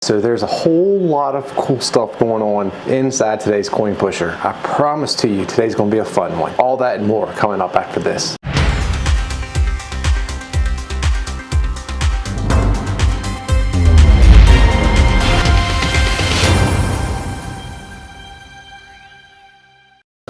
So there's a whole lot of cool stuff going on inside today's coin pusher. I promise to you, today's going to be a fun one. All that and more coming up after this.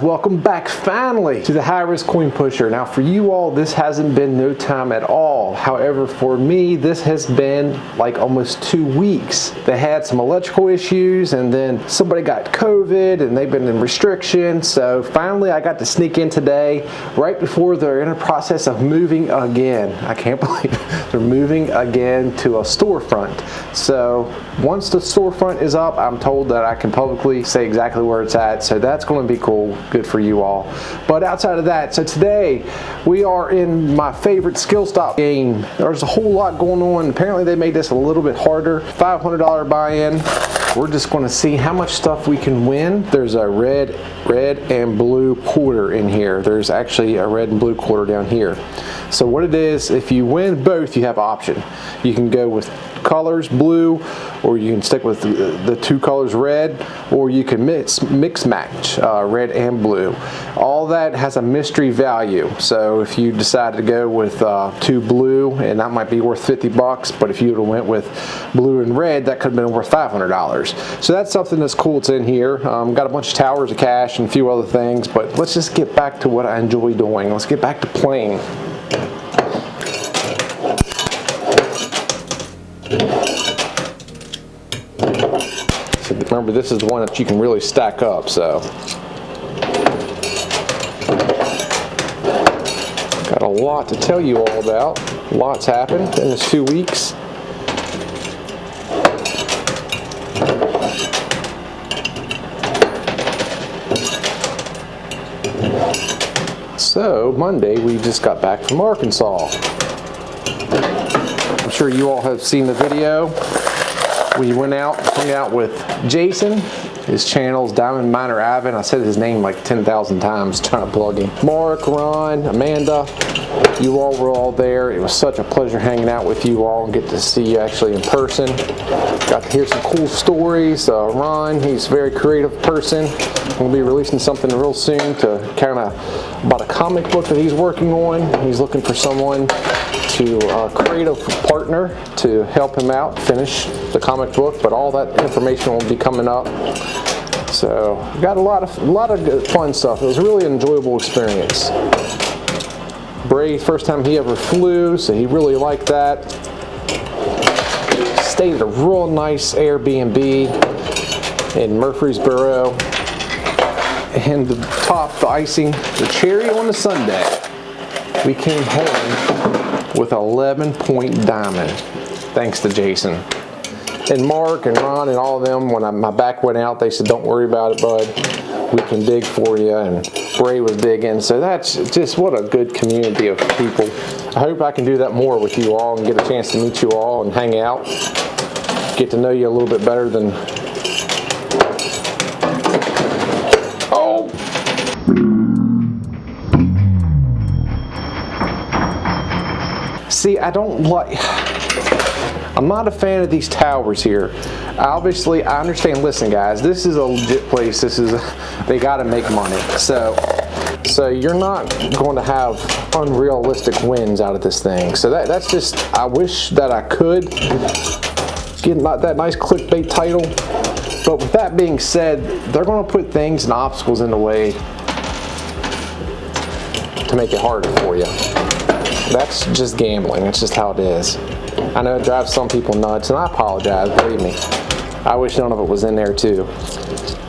Welcome back finally to the high risk coin pusher. Now for you all, this hasn't been no time at all. However, for me, this has been like almost 2 weeks. They had some electrical issues and then somebody got COVID and they've been in restrictions. So finally I got to sneak in today right before they're in the process of moving again. I can't believe they're moving again to a storefront. So once the storefront is up, I'm told that I can publicly say exactly where it's at. So that's going to be cool. Good for you all. But outside of that, so today we are in my favorite skill stop game. There's a whole lot going on. Apparently they made this a little bit harder. $500 buy-in. We're just going to see how much stuff we can win. There's a red and blue quarter in here. There's actually a red and blue quarter down here. So what it is, if you win both, you have an option. You can go with colors blue, or you can stick with the two colors red, or you can mix match red and blue. All that has a mystery value. So if you decide to go with two blue, and that might be worth 50 bucks, but if you would have went with blue and red, that could have been worth $500. So that's something that's cool. It's in here. Got a bunch of towers of cash and a few other things, but let's just get back to what I enjoy doing. Let's get back to playing. So remember, this is the one that you can really stack up, so. Got a lot to tell you all about. Lots happened in this 2 weeks. So Monday we just got back from Arkansas. I'm sure you all have seen the video. We went out, hung out with Jason. His channel's Diamond Miner Avon. I said his name like 10,000 times trying to plug him. Mark, Ron, Amanda, you all were all there. It was such a pleasure hanging out with you all and get to see you actually in person. Got to hear some cool stories. Ron, he's a very creative person. We'll be releasing something real soon to kind of about a comic book that he's working on. He's looking for someone to create a partner to help him out finish the comic book, but all that information will be coming up. So got a lot of good, fun stuff. It was a really enjoyable experience. Bray, first time he ever flew, so he really liked that. Stayed at a real nice Airbnb in Murfreesboro. And the top, the icing, the cherry on the sundae, we came home with 11-point diamond, thanks to Jason. And Mark and Ron and all of them, when my back went out, they said, "Don't worry about it, bud. We can dig for you." And Bray was digging. So that's just what a good community of people. I hope I can do that more with you all and get a chance to meet you all and hang out. Get to know you a little bit better than... Oh! See, I'm not a fan of these towers here. Obviously, I understand. Listen, guys, this is a legit place. They got to make money. So you're not going to have unrealistic wins out of this thing. So that's just, I wish that I could get that nice clickbait title. But with that being said, they're going to put things and obstacles in the way to make it harder for you. That's just gambling. That's just how it is. I know it drives some people nuts, and I apologize, believe me. I wish none of it was in there too.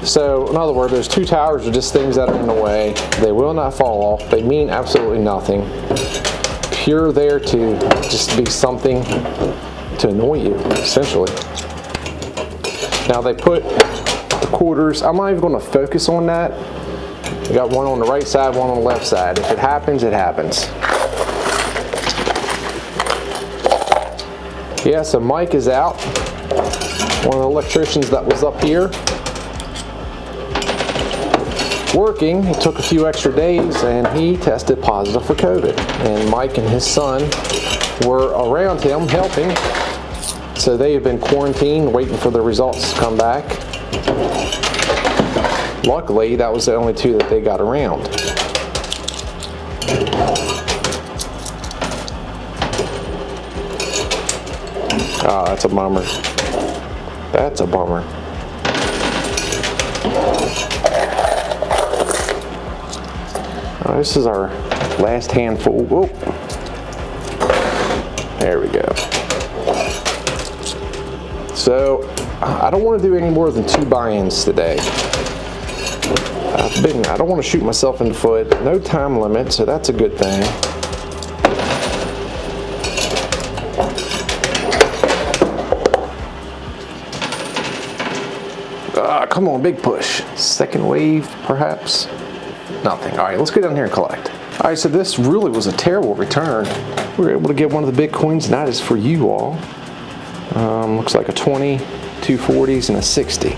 So, in other words, there's two towers are just things that are in the way. They will not fall off. They mean absolutely nothing. Pure there to just be something to annoy you, essentially. Now they put the quarters. I'm not even going to focus on that. You got one on the right side, one on the left side. If it happens, it happens. Yeah, so Mike is out. One of the electricians that was up here working. It took a few extra days and he tested positive for COVID. And Mike and his son were around him helping. So they have been quarantined, waiting for the results to come back. Luckily, that was the only 2 that they got around. Oh, that's a bummer. That's a bummer. Oh, this is our last handful. Whoa. There we go. So, I don't want to do any more than 2 buy-ins today. I don't want to shoot myself in the foot. No time limit, so that's a good thing. Come on, big push. Second wave, perhaps? Nothing. All right, let's go down here and collect. All right, so this really was a terrible return. We were able to get one of the big coins, and that is for you all. Looks like a 20, 2 40s, and a 60.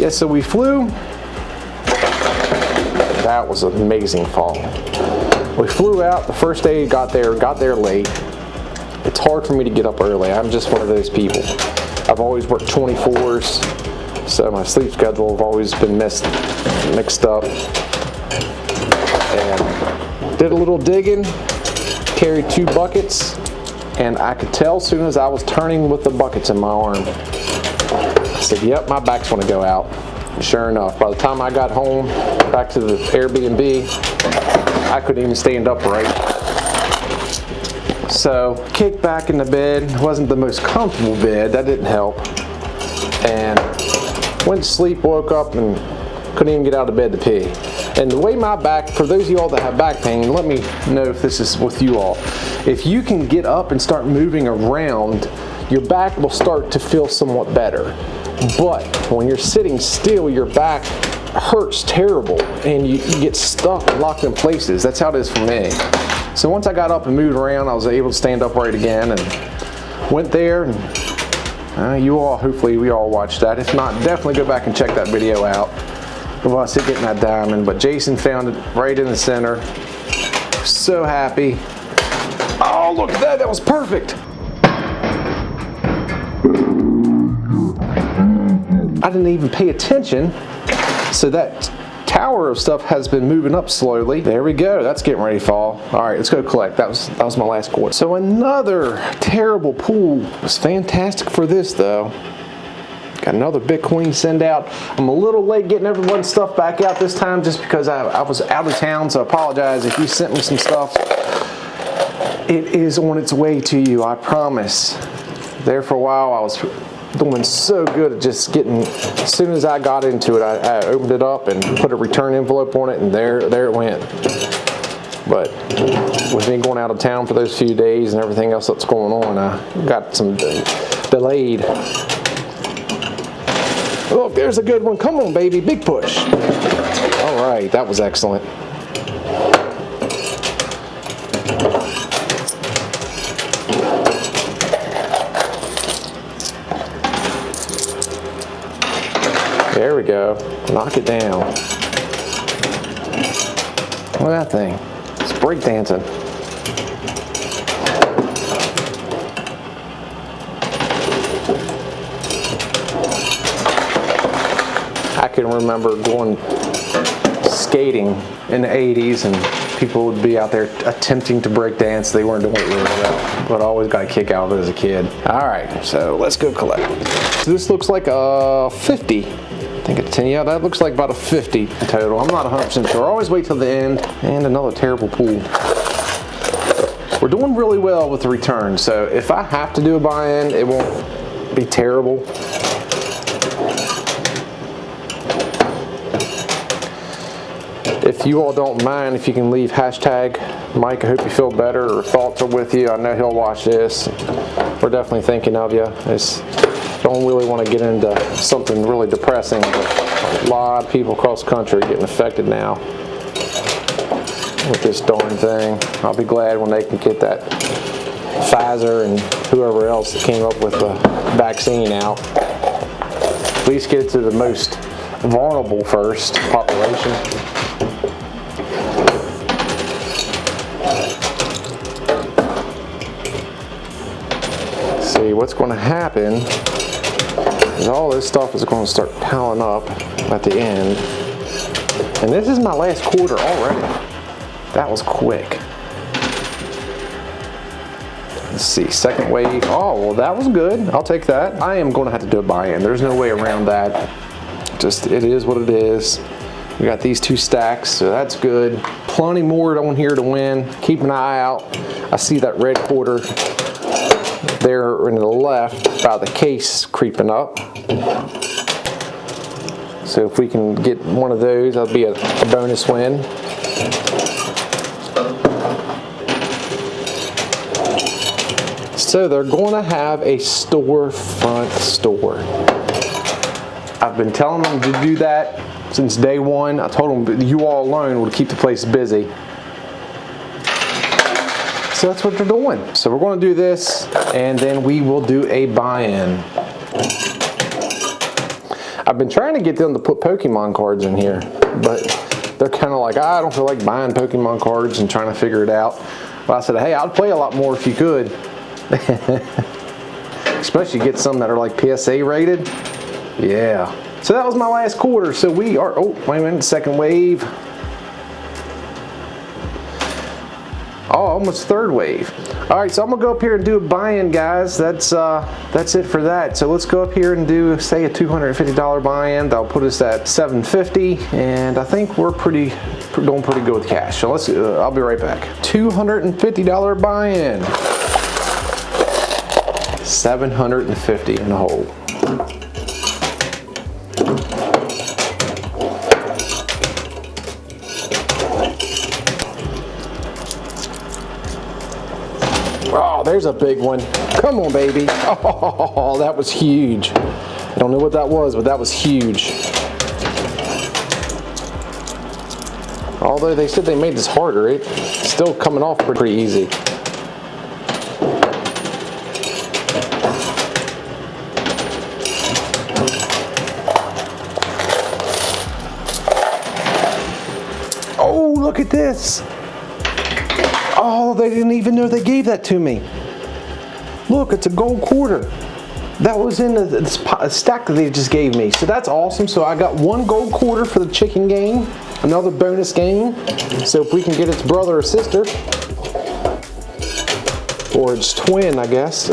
Yeah, so we flew. That was an amazing fall. We flew out the first day, got there late. It's hard for me to get up early. I'm just one of those people. I've always worked 24s, so my sleep schedule have always been mixed up. And did a little digging, carried 2 buckets, and I could tell as soon as I was turning with the buckets in my arm, I said, yep, my back's gonna go out. Sure enough, by the time I got home, back to the Airbnb, I couldn't even stand upright. So, kicked back in the bed. Wasn't the most comfortable bed, that didn't help. And went to sleep, woke up, and couldn't even get out of bed to pee. And the way my back, for those of you all that have back pain, let me know if this is with you all. If you can get up and start moving around, your back will start to feel somewhat better. But when you're sitting still, your back hurts terrible and you get stuck and locked in places. That's how it is for me. So once I got up and moved around, I was able to stand upright again and went there. And you all, hopefully we all watched that. If not, definitely go back and check that video out of us getting that diamond. But Jason found it right in the center. So happy. Oh, look at that, that was perfect. I didn't even pay attention, so that tower of stuff has been moving up slowly. There we go, that's getting ready to fall. All right, let's go collect. That was my last quarter. So another terrible pull. It was fantastic for this though. Got another Bitcoin to send out. I'm a little late getting everyone's stuff back out this time just because I was out of town, so I apologize if you sent me some stuff. It is on its way to you, I promise. There for a while I was doing so good at just getting, as soon as I got into it, I opened it up and put a return envelope on it, and there it went. But with me going out of town for those few days and everything else that's going on, I got some delayed. Oh, there's a good one. Come on, baby, big push. All right, that was excellent. There we go. Knock it down. Look at that thing. It's breakdancing. I can remember going skating in the 80s and people would be out there attempting to break dance. They weren't doing it really well, but I always got a kick out of it as a kid. All right, so let's go collect. So this looks like a 50. I think it's 10, yeah, that looks like about a 50 total. I'm not 100% sure. I always wait till the end. And another terrible pool. We're doing really well with the return, so if I have to do a buy-in, it won't be terrible. If you all don't mind, if you can leave hashtag Mike, I hope you feel better, or thoughts are with you. I know he'll watch this. We're definitely thinking of you. Don't really want to get into something really depressing, but a lot of people across the country are getting affected now with this darn thing. I'll be glad when they can get that Pfizer and whoever else that came up with the vaccine out. At least get it to the most vulnerable first population. See, what's going to happen is all this stuff is going to start piling up at the end. And this is my last quarter already. That was quick. Let's see, second wave. Oh, well, that was good. I'll take that. I am going to have to do a buy-in. There's no way around that. Just, it is what it is. We got these 2 stacks, so that's good. Plenty more on here to win. Keep an eye out. I see that red quarter there in the left by the case creeping up. So if we can get one of those, that'll be a bonus win. So they're going to have a storefront store. I've been telling them to do that since day one. I told them you all alone would keep the place busy. So that's what they're doing. So we're going to do this, and then we will do a buy-in. I've been trying to get them to put Pokemon cards in here, but they're kind of like, I don't feel like buying Pokemon cards and trying to figure it out. But I said, hey, I'd play a lot more if you could. Especially get some that are like PSA rated. Yeah. So that was my last quarter. So we are, oh, wait a minute, second wave. Oh, almost third wave. All right, so I'm gonna go up here and do a buy-in, guys. That's it for that. So let's go up here and do, say, a $250 buy-in. That'll put us at $750, and I think we're doing pretty good with cash. So let's, I'll be right back. $250 buy-in. $750 in the hole. Oh, there's a big one. Come on, baby. Oh, that was huge. I don't know what that was, but that was huge. Although they said they made this harder, it's still coming off pretty easy. Oh, look at this. Oh, they didn't even know they gave that to me. Look, it's a gold quarter. That was in the stack that they just gave me. So that's awesome. So I got one gold quarter for the chicken game, another bonus game. So if we can get its brother or sister, or its twin, I guess.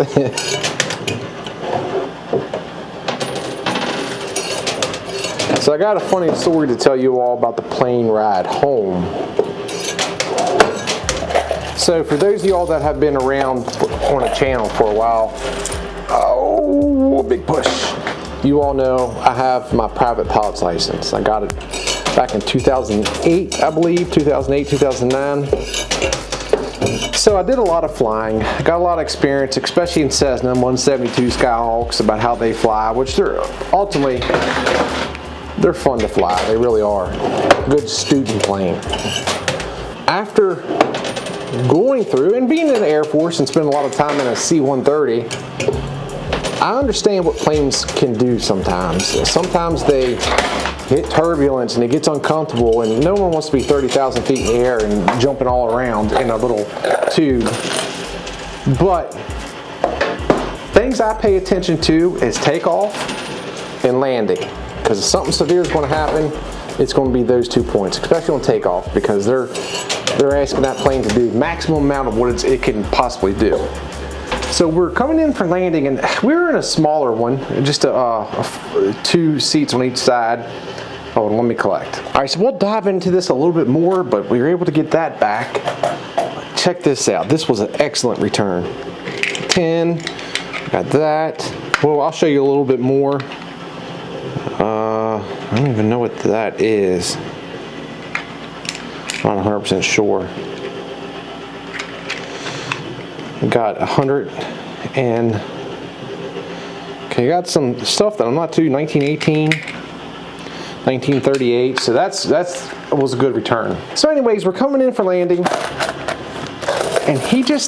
So I got a funny story to tell you all about the plane ride home. So for those of y'all that have been around on a channel for a while, oh, big push. You all know I have my private pilot's license. I got it back in 2008, I believe, 2008, 2009. So I did a lot of flying. I got a lot of experience, especially in Cessna 172 Skyhawks, about how they fly, which they're ultimately, they're fun to fly. They really are. Good student plane. After going through and being in the Air Force and spending a lot of time in a C-130, I understand what planes can do sometimes. Sometimes they hit turbulence and it gets uncomfortable, and no one wants to be 30,000 feet in the air and jumping all around in a little tube. But things I pay attention to is takeoff and landing, because if something severe is going to happen, it's going to be those 2 points, especially on takeoff, because they're asking that plane to do maximum amount of what it can possibly do. So we're coming in for landing, and we're in a smaller one, just 2 seats on each side. Oh, let me collect. All right, so we'll dive into this a little bit more, but we were able to get that back. Check this out. This was an excellent return. 10, got that. Well, I'll show you a little bit more. I don't even know what that is. I'm not 100% sure. Got 100 and okay, got some stuff that I'm not too 1918, 1938. So that was a good return. So anyways, we're coming in for landing, and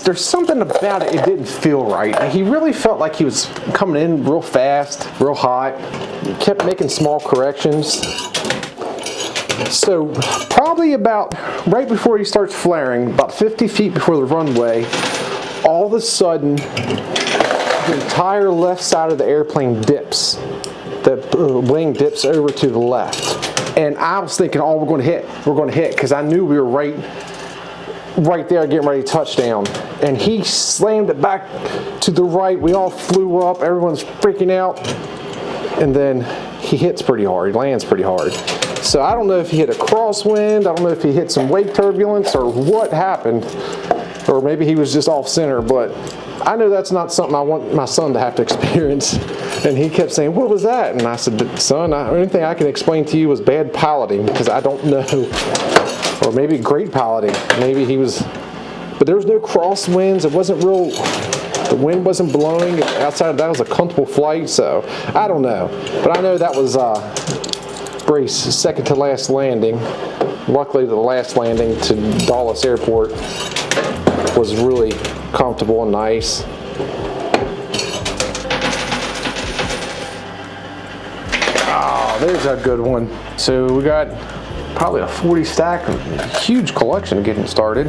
there's something about it, it didn't feel right. He really felt like he was coming in real fast, real hot. He kept making small corrections. So probably about right before he starts flaring, about 50 feet before the runway, all of a sudden, the entire left side of the airplane dips. The wing dips over to the left. And I was thinking, oh, we're going to hit, because I knew we were right there getting ready to touchdown. And he slammed it back to the right. We all flew up. Everyone's freaking out. And then he hits pretty hard. He lands pretty hard. So I don't know if he hit a crosswind. I don't know if he hit some wake turbulence or what happened. Or maybe he was just off center. But I know that's not something I want my son to have to experience. And he kept saying, what was that? And I said, son, the only thing I can explain to you was bad piloting, because I don't know. Or maybe great piloting. Maybe he was, but there was no crosswinds. It wasn't real, the wind wasn't blowing. Outside of that, it was a comfortable flight. So I don't know. But I know that was Brace's second to last landing. Luckily, the last landing to Dulles Airport was really comfortable and nice. Oh, there's a good one. So we got probably a 40 stack, a huge collection getting started.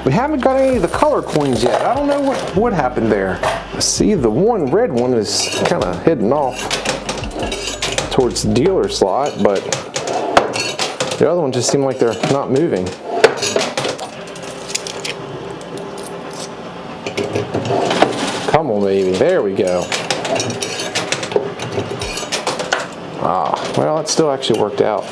We haven't got any of the color coins yet. I don't know what happened there. I see the one red one is kind of hidden off towards the dealer slot, but the other ones just seem like they're not moving. Come on, baby. There we go. Ah, well, it still actually worked out.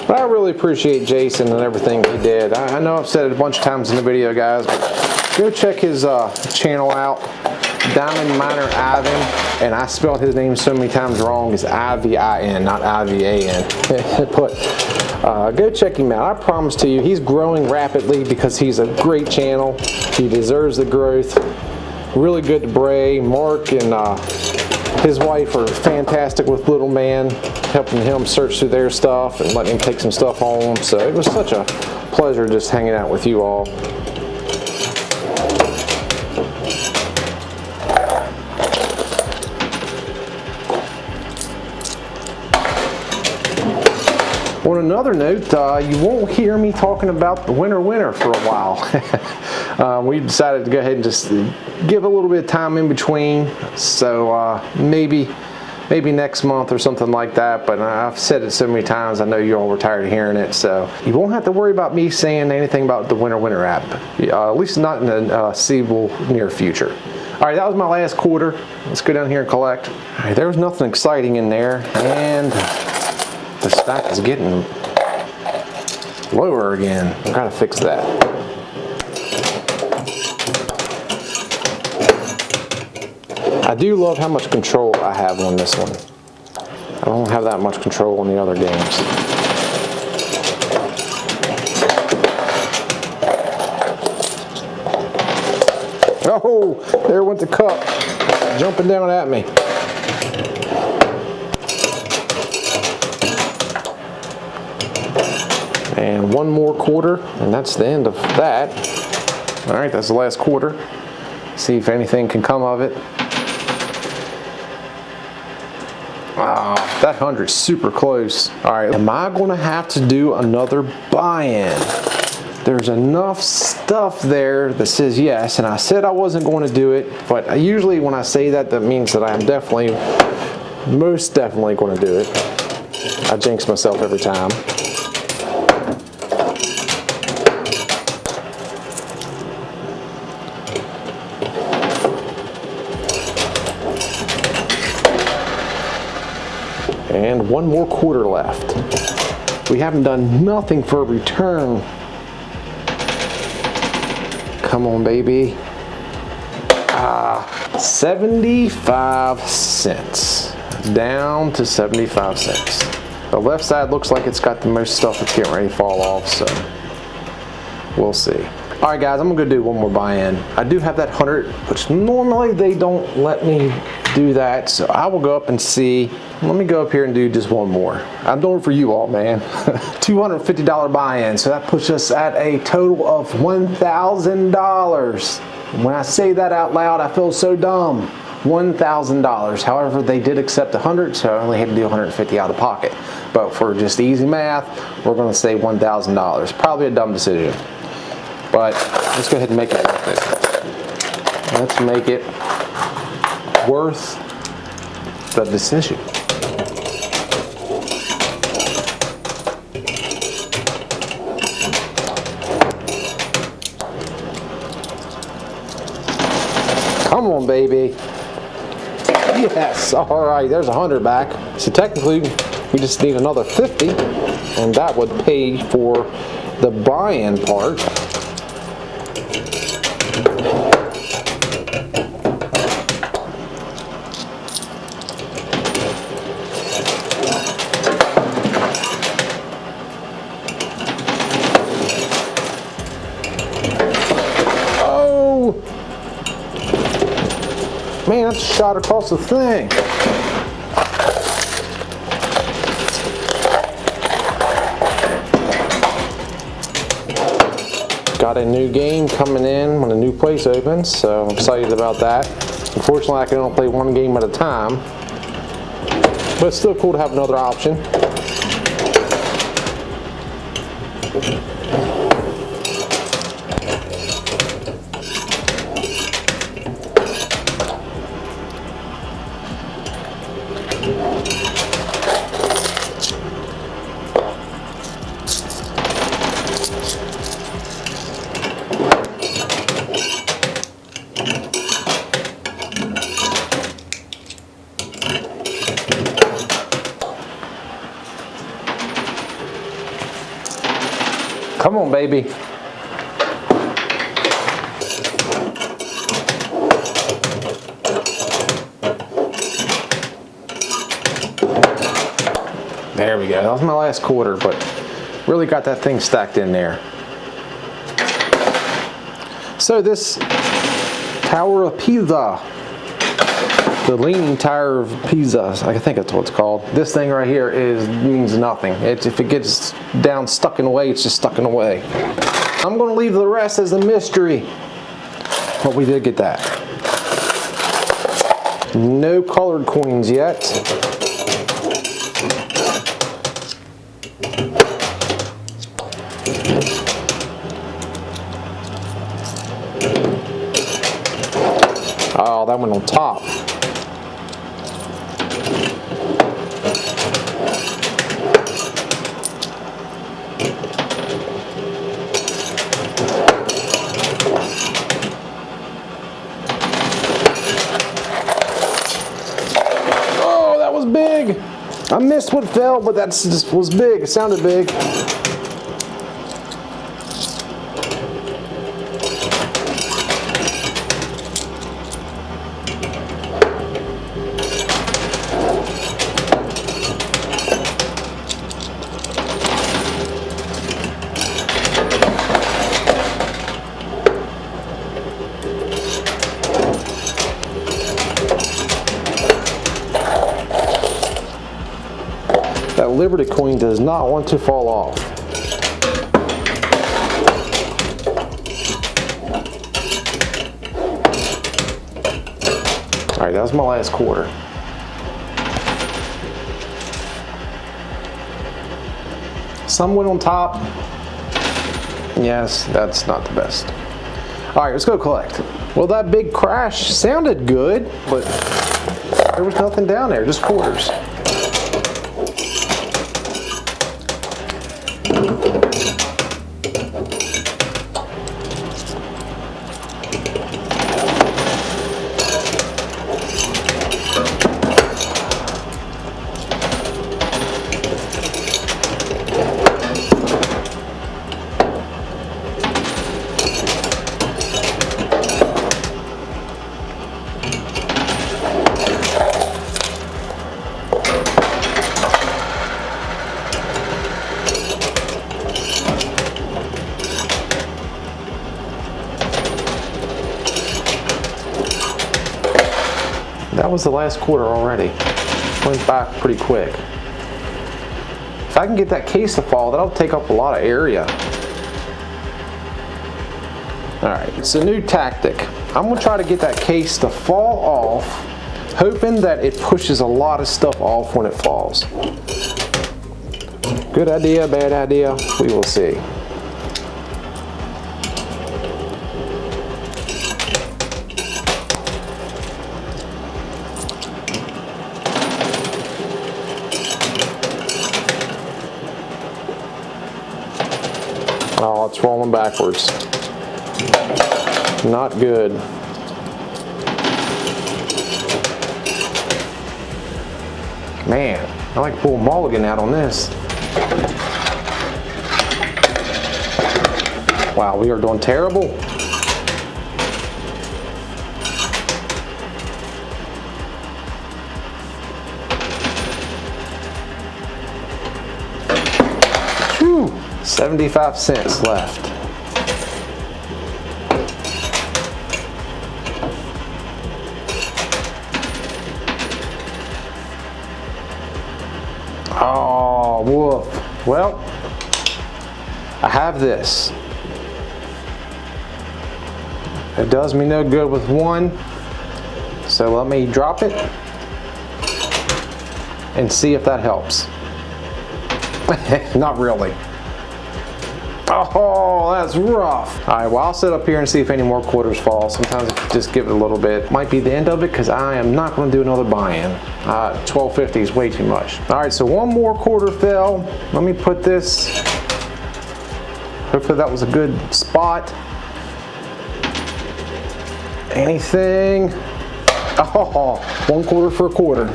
But I really appreciate Jason and everything he did. I know I've said it a bunch of times in the video, guys, but go check his channel out, Diamond Miner Ivan, and I spelled his name so many times wrong. It's I-V-I-N, not I-V-A-N. But go check him out. I promise to you, he's growing rapidly because he's a great channel. He deserves the growth. Really good to Bray. Mark and his wife are fantastic with Little Man, helping him search through their stuff and letting him take some stuff home. So it was such a pleasure just hanging out with you all. On another note, you won't hear me talking about the winner for a while. We decided to go ahead and just give a little bit of time in between, so maybe next month or something like that, but I've said it so many times, I know you all were tired of hearing it, so you won't have to worry about me saying anything about the winner app, at least not in the foreseeable near future. Alright, that was my last quarter. Let's go down here and collect. Alright, there was nothing exciting in there, and the stack is getting lower again. I've got to fix that. I do love how much control I have on this one. I don't have that much control on the other games. Oh, there went the cup, jumping down at me. And one more quarter, and that's the end of that. All right, that's the last quarter. See if anything can come of it. Wow, that 100's super close. All right, am I gonna have to do another buy-in? There's enough stuff there that says yes, and I said I wasn't going to do it, but usually when I say that, that means that I'm definitely, most definitely going to do it. I jinx myself every time. And one more quarter left. We haven't done nothing for a return. Come on, baby. 75 cents. Down to 75 cents. The left side looks like it's got the most stuff that's getting ready to fall off, so we'll see. All right, guys, I'm gonna go do one more buy-in. I do have that 100, which normally they don't let me do that. So I will go up and see. Let me go up here and do just one more. I'm doing it for you all, man. $250 buy-in. So that puts us at a total of $1,000. When I say that out loud, I feel so dumb. $1,000. However, they did accept $100, so I only had to do $150 out of pocket. But for just easy math, we're going to say $1,000. Probably a dumb decision. But let's go ahead and make it worth it. Let's make it worth the decision. Come on, baby. Yes, all right, there's 100 back. So technically, we just need another 50, and that would pay for the buy-in part. Man, that's a shot across the thing. Got a new game coming in when a new place opens, so I'm excited about that. Unfortunately, I can only play one game at a time, but it's still cool to have another option. Come on, baby. There we go. That was my last quarter, but really got that thing stacked in there. So this Tower of Pisa, the Leaning Tower of Pisa, I think that's what it's called. This thing right here means nothing. If it gets down stuck in the way, it's just stuck in the way. I'm going to leave the rest as a mystery, but we did get that. No colored coins yet. Oh, that went on top. Oh, that was big. I missed what fell, but that just was big. It sounded big. That Liberty coin does not want to fall off. All right, that was my last quarter. Some went on top. Yes, that's not the best. All right, let's go collect. Well, that big crash sounded good, but there was nothing down there, just quarters. That was the last quarter already. Went back pretty quick. If I can get that case to fall, that'll take up a lot of area. Alright, it's a new tactic. I'm going to try to get that case to fall off, hoping that it pushes a lot of stuff off when it falls. Good idea, bad idea, we will see. Oh, it's rolling backwards. Not good. Man, I like to pull mulligan out on this. Wow, we are doing terrible. Whew, 75 cents left. Oh, woof. Well, I have this. It does me no good with one, so let me drop it and see if that helps. Not really. Oh, that's rough. All right, well, I'll sit up here and see if any more quarters fall. Sometimes if you just give it a little bit, might be the end of it, because I am not going to do another buy-in. $12.50 is way too much. All right, so one more quarter fell. Let me put this. Hopefully that was a good spot. Anything? Oh, 1/4 for a quarter.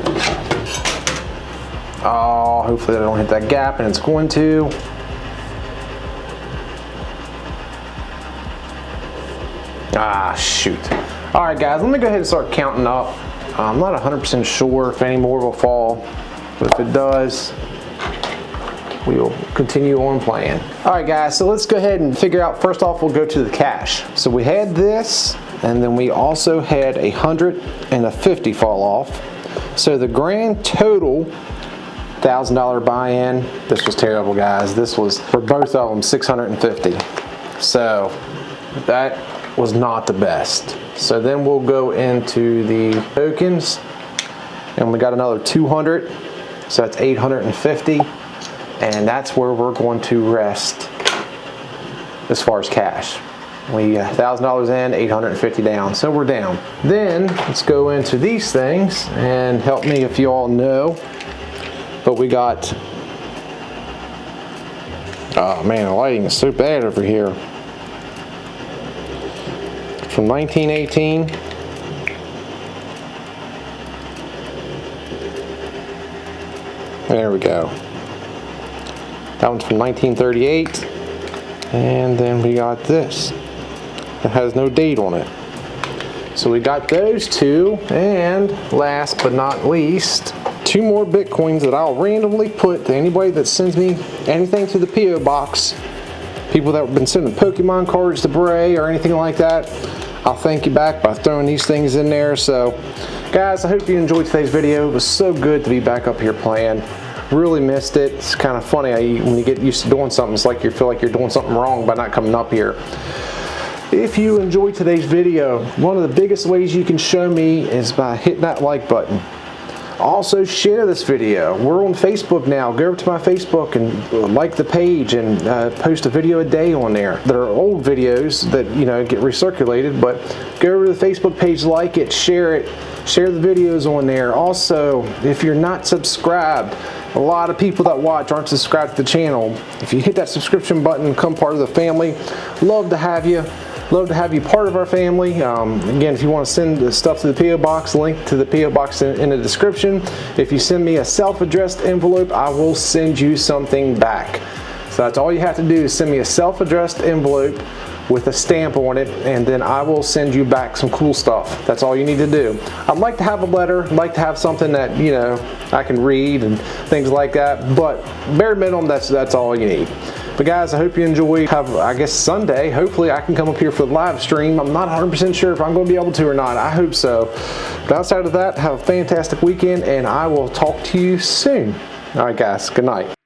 Oh, hopefully I don't hit that gap, and it's going to. Ah, shoot. All right, guys, let me go ahead and start counting up. I'm not 100% sure if any more will fall, but if it does, we will continue on playing. All right, guys, so let's go ahead and figure out, first off, we'll go to the cash. So we had this, and then we also had 100 and a 50 fall off. So the grand total, $1,000 buy-in, this was terrible, guys. This was, for both of them, $650. So that was not the best. So then we'll go into the tokens, and we got another 200, so that's 850, and that's where we're going to rest as far as cash. We $1,000 in, 850 down, so we're down. Then let's go into these things, and help me if you all know, but we got, oh man, the lighting is so bad over here. From 1918, there we go. That one's from 1938, and then we got this. It has no date on it. So we got those two, and last but not least, 2 more Bitcoins that I'll randomly put to anybody that sends me anything to the P.O. Box. People that have been sending Pokemon cards to Bray or anything like that, I'll thank you back by throwing these things in there. So guys, I hope you enjoyed today's video. It was so good to be back up here playing. Really missed it. It's kind of funny when you get used to doing something, it's like you feel like you're doing something wrong by not coming up here. If you enjoyed today's video, one of the biggest ways you can show me is by hitting that like button. Also, share this video. We're on Facebook now. Go over to my Facebook and like the page, and post a video a day on there. There are old videos that, you know, get recirculated, but go over to the Facebook page, like it, share the videos on there. Also, if you're not subscribed, a lot of people that watch aren't subscribed to the channel. If you hit that subscription button, become part of the family. Love to have you. Love to have you part of our family. Again, if you want to send the stuff to the P.O. Box, link to the P.O. Box in the description. If you send me a self-addressed envelope, I will send you something back. So that's all you have to do, is send me a self-addressed envelope with a stamp on it, and then I will send you back some cool stuff. That's all you need to do. I'd like to have a letter, I'd like to have something that, you know, I can read and things like that, but bare minimum, that's all you need. But guys, I hope you enjoy. I guess Sunday, hopefully I can come up here for the live stream. I'm not 100% sure if I'm going to be able to or not. I hope so. But outside of that, have a fantastic weekend, and I will talk to you soon. All right, guys, good night.